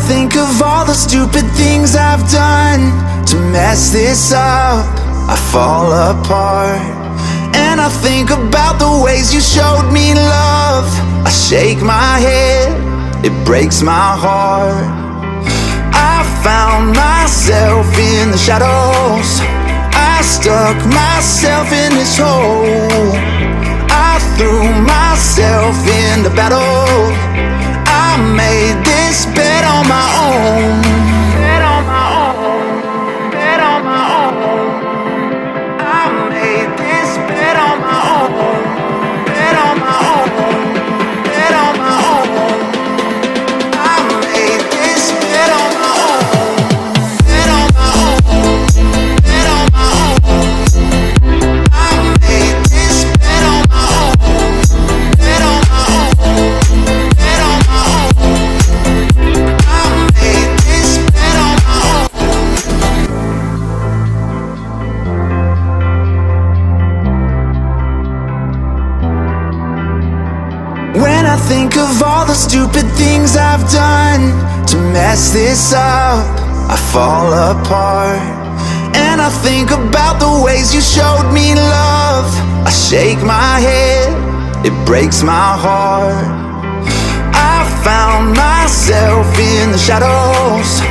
think of all the stupid things I've done to mess this up, I fall apart. And I think about the ways you showed me love. I shake my head, it breaks my heart. I found myself in the shadows, I stuck myself in this hole. I threw myself into battle, I made this bet on my own. Bet on my own, bet on my own. I made this bet on my own. Bet on my own, bet on my own. I made this bet on my own. Bet on my own, bet on my own. I made this bet on my own. Bet on my own. When I think of all the stupid things I've done to mess this up, I fall apart. And I think about the ways you showed me love. I shake my head, it breaks my heart. I found myself in the shadows,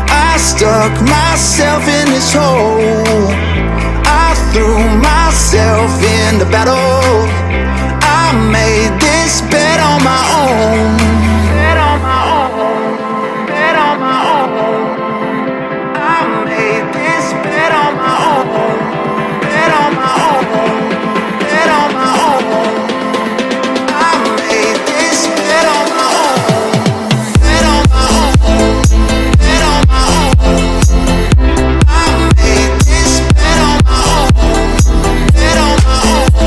I stuck myself in this hole. I threw myself into battle, I made this bet on my own. Bet on my own, bet on my own. I made this bet on my own. Bet on my own, bet on my own. I made this bet on my own. Bet on my own, bet on my own. I made this bet on my own. Bet on my own.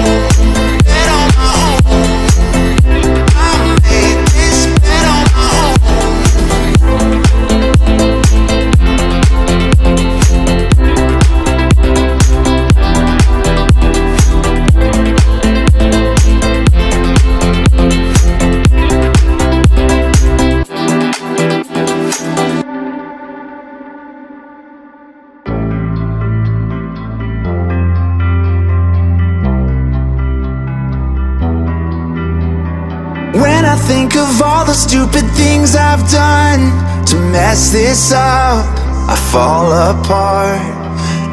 When I think of all the stupid things I've done to mess this up, I fall apart.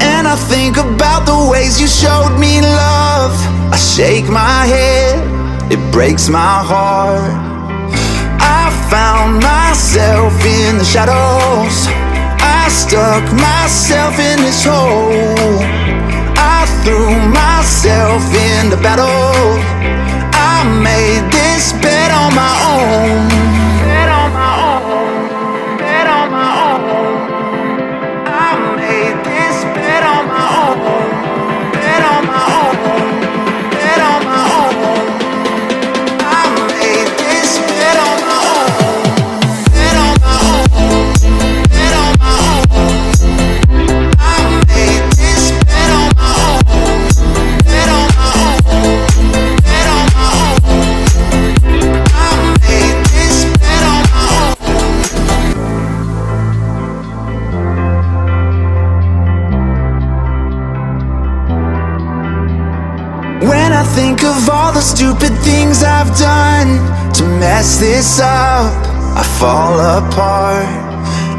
And I think about the ways you showed me love. I shake my head, it breaks my heart. I found myself in the shadows, I stuck myself in this hole. I threw myself into battle, I made this bet on my own. Bet on my own, bet on my own. I made this bet on my own. Bet on my own, bet on my own. I made this bet on my own. Bet on my own, bet on my own. I made this bet on my own. Bet on my own. When I think of all the stupid things I've done to mess this up, I fall apart.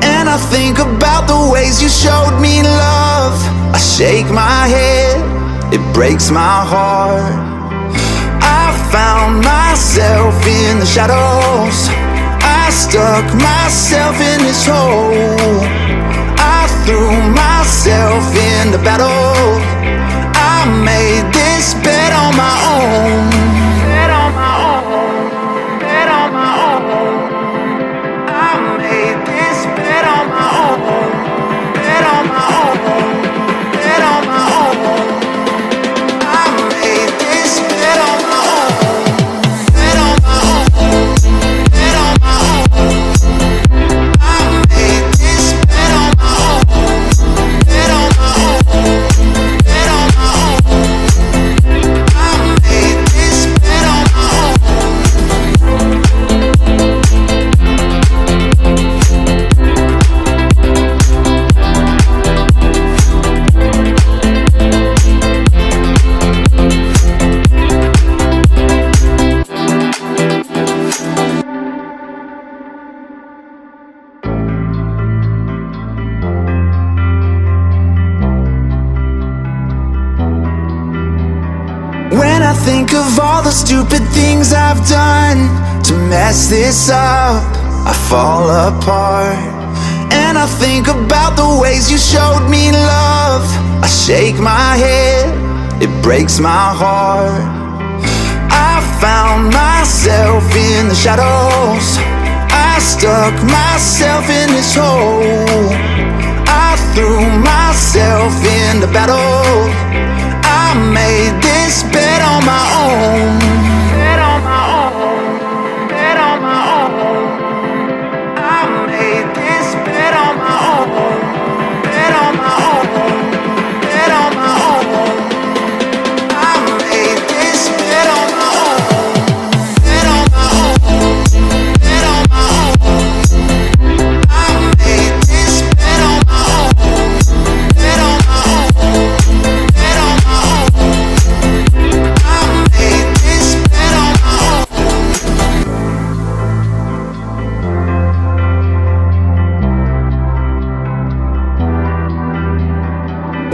And I think about the ways you showed me love. I shake my head, it breaks my heart. I found myself in the shadows, I stuck myself in this hole. I threw myself into battle, I made this bet on my own. Bet on my own, bet on my own. I made this bet on my own. Bet on my own, bet on my own. I made this bet on my own. Bet on my own, bet on my own. I made this bet on my own. Bet on my own, bet on I think of all the stupid things I've done to mess this up, I fall apart. And I think about the ways you showed me love, I shake my head, it breaks my heart. I found myself in the shadows, I stuck myself in this hole, I threw myself into battle, I made this bet on my own. Bet on my own, bet on my own. I made this bet on my own. Bet on my own, bet on my own. I made this bet on my own. Bet on my own, bet on my own. I made this bet on my own. Bet on my own, bet on my own. I made this bet on my own.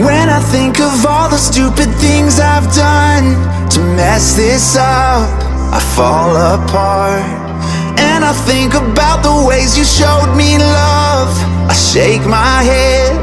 When I think of all the stupid things I've done to mess this up, I fall apart. And I think about the ways you showed me love, I shake my head,